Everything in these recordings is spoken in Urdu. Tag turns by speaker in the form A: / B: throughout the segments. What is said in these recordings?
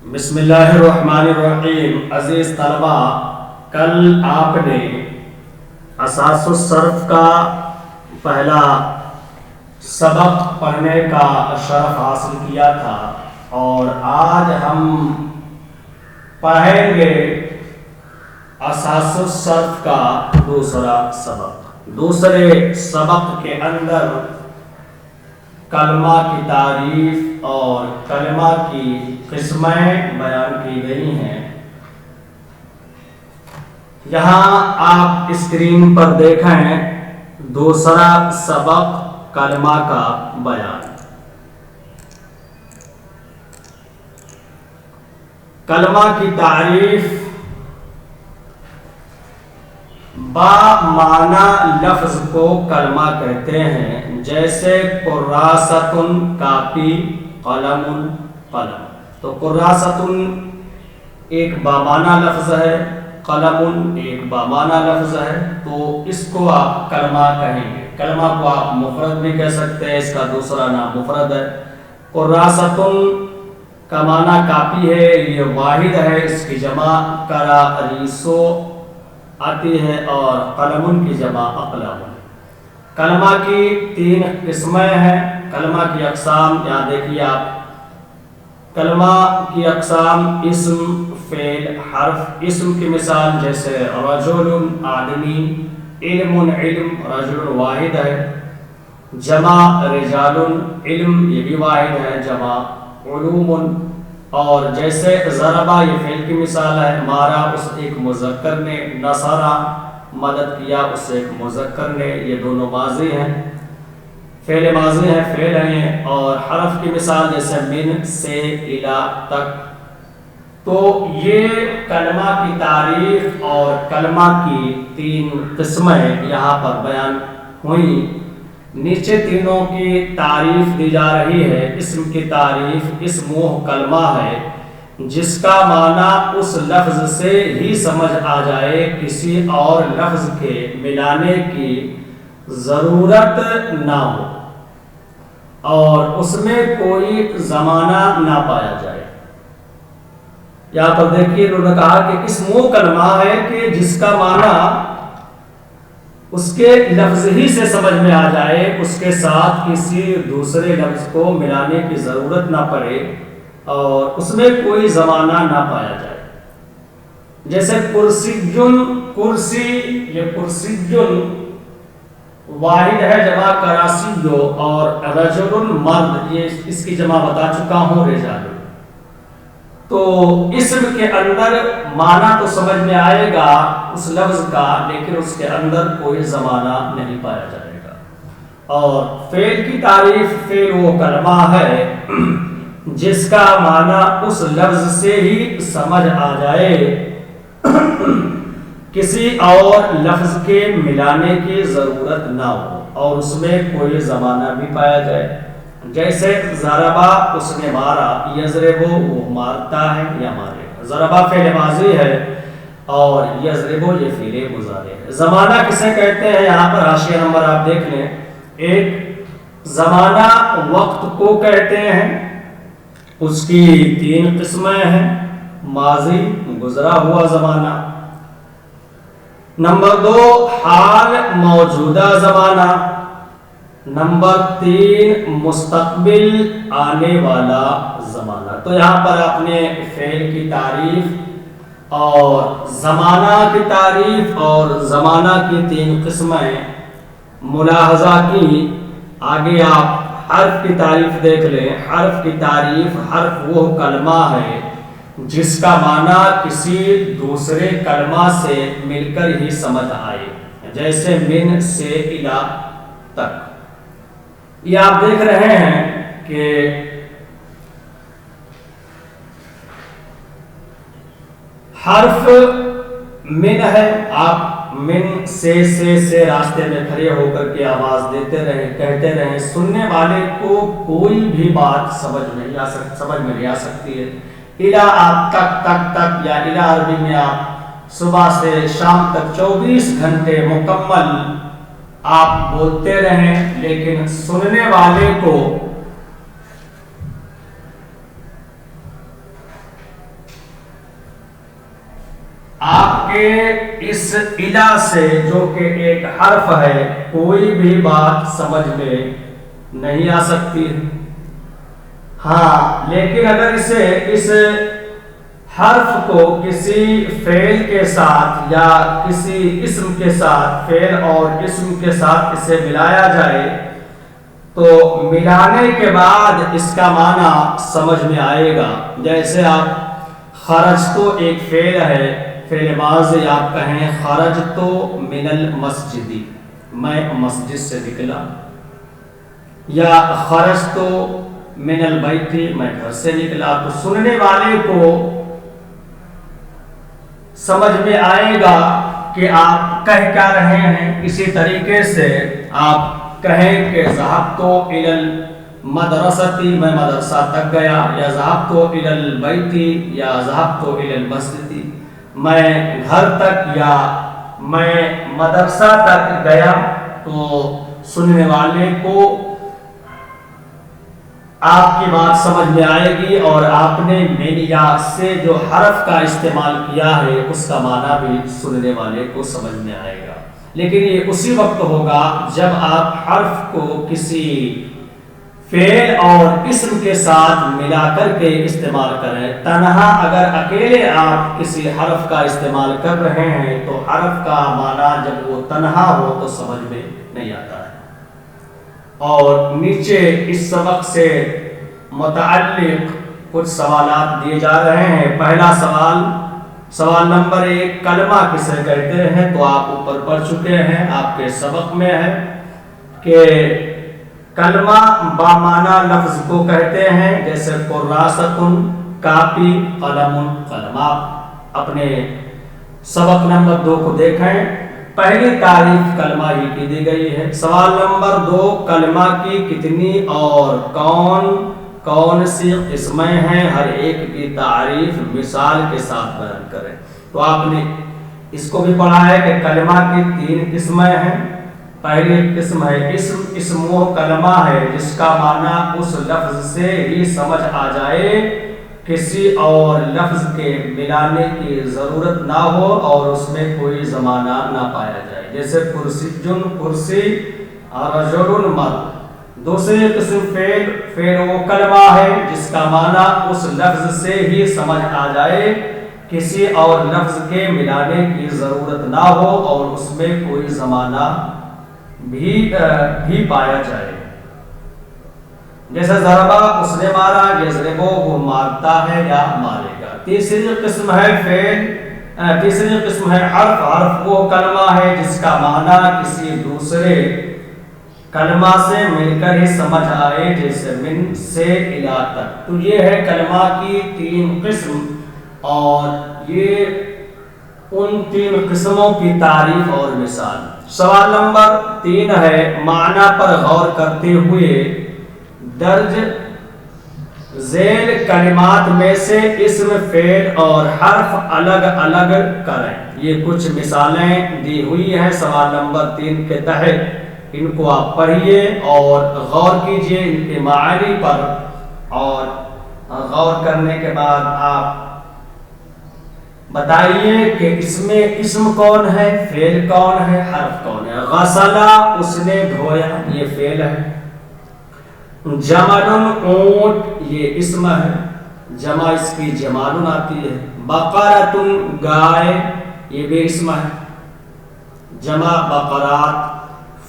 A: بسم اللہ الرحمن الرحیم۔ عزیز طلبہ، کل آپ نے اساس الصرف کا پہلا سبق پڑھنے کا شرف حاصل کیا تھا اور آج ہم پڑھیں گے اساس الصرف کا دوسرا سبق۔ دوسرے سبق کے اندر کلمہ کی تعریف اور کلمہ کی قسمیں بیان کی گئی ہیں۔ یہاں آپ اسکرین پر دیکھیں دوسرا سبق کلمہ کا بیان۔ کلمہ کی تعریف با معنی لفظ کو کلمہ کہتے ہیں، جیسے کراستن کاپی، قلم قلم۔ تو کراستن ایک بامعنی لفظ ہے، قلم ایک بامعنی لفظ ہے، تو اس کو آپ کلمہ کہیں گے۔ کلمہ کو آپ مفرد بھی کہہ سکتے ہیں، اس کا دوسرا نام مفرد ہے۔ کراستن کا معنی کاپی ہے، یہ واحد ہے، اس کی جمع کراریسو آتی ہے، اور قلم کی جمع اقلام۔ کلمہ کی 3 قسمیں ہیں۔ کلمہ کی اقسام یہاں دیکھیے آپ۔ کلمہ کی اقسام اسم، فعل، حرف۔ اسم کی مثال جیسے رجل آدمی، علم علم، رجل واحد ہے، جمع رجال، علم یہ بھی واحد ہے، جمع علوم۔ اور جیسے ضربہ یہ فعل کی مثال ہے، مارا اس ایک مذکر نے، نصرہ مدد کیا اس سے ایک مذکر نے، یہ دونوں ماضی ہیں، فعل ماضی ہیں، فعل ہیں۔ اور حرف کی مثال جیسے من، سے، الی تک۔ تو یہ کلمہ کی تعریف اور کلمہ کی 3 قسمیں یہاں پر بیان ہوئیں۔ نیچے تینوں کی تعریف دی جا رہی ہے۔ اسم کی تعریف، اسم وہ کلمہ ہے جس کا معنی اس لفظ سے ہی سمجھ آ جائے، کسی اور لفظ کے ملانے کی ضرورت نہ ہو اور اس میں کوئی زمانہ نہ پایا جائے۔ یہاں پر دیکھیے انہوں نے کہا کہ اسم وہ کلمہ ہے کہ جس کا معنی اس کے لفظ ہی سے سمجھ میں آ جائے، اس کے ساتھ کسی دوسرے لفظ کو ملانے کی ضرورت نہ پڑے اور اس میں کوئی زمانہ نہ پایا جائے۔ جیسے کرسیٌ، کرسی، یہ کرسیٌ واحد ہے، جمع کراسی، اور رجل مرد، یہ اس کی جمع بتا چکا ہوں، رجال۔ تو اسم کے اندر معنی تو سمجھ میں آئے گا اس لفظ کا، لیکن اس کے اندر کوئی زمانہ نہیں پایا جائے گا۔ اور فعل کی تعریف، فعل وہ کلمہ ہے جس کا معنی اس لفظ سے ہی سمجھ آ جائے، کسی اور لفظ کے ملانے کی ضرورت نہ ہو اور اس میں کوئی زمانہ بھی پایا جائے۔ جیسے ضربہ اس نے مارا، یضرب وہ مارتا ہے یا مارے گا۔ ضربہ فعل ماضی ہے اور یضرب یہ فعل مضارع ہے۔ زمانہ کسے کہتے ہیں؟ یہاں پر حاشیہ نمبر آپ دیکھ لیں۔ ایک زمانہ وقت کو کہتے ہیں، اس کی 3 قسمیں ہیں، ماضی گزرا ہوا زمانہ، نمبر 2 حال موجودہ زمانہ، نمبر 3 مستقبل آنے والا زمانہ۔ تو یہاں پر آپ نے فعل کی تعریف اور زمانہ کی تعریف اور زمانہ کی 3 قسمیں ملاحظہ کی۔ آگے آپ حرف کی تعریف دیکھ لیں۔ حرف کی تعریف، حرف وہ کلمہ ہے جس کا معنی کسی دوسرے کلمہ سے مل کر ہی سمجھ آئے، جیسے من، سے، الی تک۔ یہ آپ دیکھ رہے ہیں کہ حرف من ہے، آپ من سے راستے میں کھڑے ہو کر کے آواز دیتے رہیں، کہتے رہیں، سننے والے کو کوئی بھی بات سمجھ میں نہیں آ سکتی ہے۔ الی آپ تک یا الی عربی میں آپ صبح سے شام تک 24 گھنٹے مکمل آپ بولتے رہیں، لیکن سننے والے کو آپ کے اس الا سے جو کہ ایک حرف ہے کوئی بھی بات سمجھ میں نہیں آ سکتی ہے. ہاں لیکن اگر اس حرف کو کسی فعل کے ساتھ یا کسی اسم کے ساتھ، فعل اور اسم کے ساتھ اسے ملایا جائے تو ملانے کے بعد اس کا معنی سمجھ میں آئے گا. جیسے آپ خرجتو ایک فعل ہے، فعل ماضی آپ کہیں خرجتو من المسجدی، میں مسجد سے نکلا، یا خرجتو من البیتی، میں گھر سے نکلا. تو سننے والے کو سمجھ میں آئے گا کہ آپ کہہ کیا رہے ہیں. اسی طریقے سے آپ کہیں کہ ذهبت الى المدرسة، میں مدرسہ تک گیا، یا ذهبت الى البیت یا ذهبت الى المسجد، میں گھر تک یا میں مدرسہ تک گیا. تو سننے والے کو آپ کی بات سمجھ میں آئے گی اور آپ نے من یا سے جو حرف کا استعمال کیا ہے اس کا معنی بھی سننے والے کو سمجھ میں آئے گا. لیکن یہ اسی وقت ہوگا جب آپ حرف کو کسی فعل اور اسم کے ساتھ ملا کر کے استعمال کریں. تنہا اگر اکیلے آپ کسی حرف کا استعمال کر رہے ہیں تو حرف کا معنی جب وہ تنہا ہو تو سمجھ میں نہیں آتا ہے. اور نیچے اس سبق سے متعلق کچھ سوالات دیے جا رہے ہیں. پہلا سوال نمبر 1، کلمہ کسے کہتے ہیں؟ تو آپ اوپر پڑھ چکے ہیں، آپ کے سبق میں ہے کہ کلمہ بامعنی لفظ کو کہتے ہیں. جیسے قراصۃ کاپی، قلم قلم. آپ اپنے سبق نمبر 2 کو دیکھیں، پہلی تعریف کلمہ ہی کی دی گئی ہے. سوال نمبر 2، کلمہ کی کتنی اور کون سی قسمیں ہیں؟ ہر ایک کی تعریف مثال کے ساتھ بیان کریں. تو آپ نے اس کو بھی پڑھا ہے کہ کلمہ کی 3 قسمیں ہیں. پہلی قسم ہے اسم وہ کلمہ ہے جس کا معنی اس لفظ سے ہی سمجھ آ جائے، کسی اور لفظ کے ملانے کی ضرورت نہ ہو اور اس میں کوئی زمانہ نہ پایا جائے. جیسے کرسیٌ کرسی، رجل مرد. دوسری قسم فعل وہ کلمہ ہے جس کا معنی اس لفظ سے ہی سمجھ آ جائے، کسی اور لفظ کے ملانے کی ضرورت نہ ہو اور اس میں کوئی زمانہ بھی پایا جائے. جیسے ضربہ اس نے مارا، یضربو وہ مارتا ہے یا مارے گا. تیسری قسم ہے حرف وہ کلمہ ہے جس کا معنی کسی دوسرے کلمہ سے مل کر ہی سمجھ آئے، جیسے من سے الی تک. تو یہ ہے کلمہ کی 3 قسم اور یہ ان 3 قسموں کی تعریف اور مثال. سوال نمبر 3 ہے، معنی پر غور کرتے ہوئے درج ذیل کلمات میں سے اسم، فعل اور حرف الگ الگ کریں. یہ کچھ مثالیں دی ہوئی ہیں سوال نمبر 3 کے تحت. ان کو آپ پڑھیے اور غور کیجئے ان کے معانی پر، اور غور کرنے کے بعد آپ بتائیے کہ اس میں اسم کون ہے، فعل کون ہے، حرف کون ہے. غسلا اس نے دھویا، یہ فعل ہے. جمل اونٹ، یہ اسم ہے، جمع اس کی جمال آتی ہے. بقرۃ گائے، یہ بھی اسم ہے، جمع بقرات.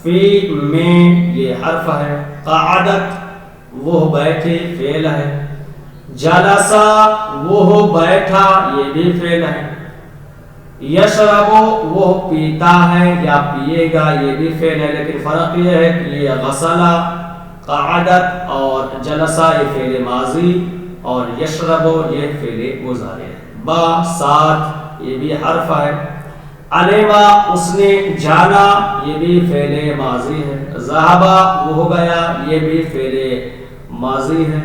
A: فی میں یہ حرف ہے. قعدت وہ بیٹھے، فعل ہے. جلسا وہ بیٹھا، یہ بھی فعل ہے. یشرب وہ پیتا ہے یا پیے گا، یہ بھی فعل ہے. لیکن فرق یہ ہے کہ یہ غسلا، قعدت اور جلسا یہ فعل ماضی اور یشرب یہ فعل مضارع ہے. با ساتھ یہ بھی حرف ہے. علما اس نے جانا، یہ بھی فعل ماضی ہے. ذهبا وہ گیا، یہ بھی فعل ماضی ہے.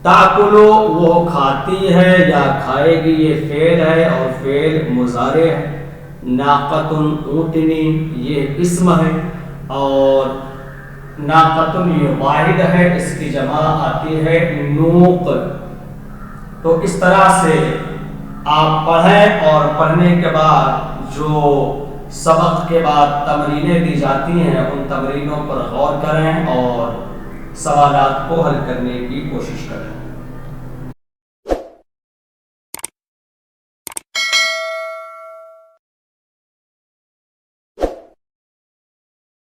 A: تاکلو وہ کھاتی ہے یا کھائے گی، یہ فعل ہے اور فعل مضارع ہے. ناقۃ اونٹنی یہ اسم ہے اور ناقۃ یہ واحد ہے، اس کی جمع آتی ہے نوق. تو اس طرح سے آپ پڑھیں اور پڑھنے کے بعد جو سبق کے بعد تمرینیں دی جاتی ہیں ان تمرینوں پر غور کریں اور سوالات کو حل کرنے کی کوشش کریں۔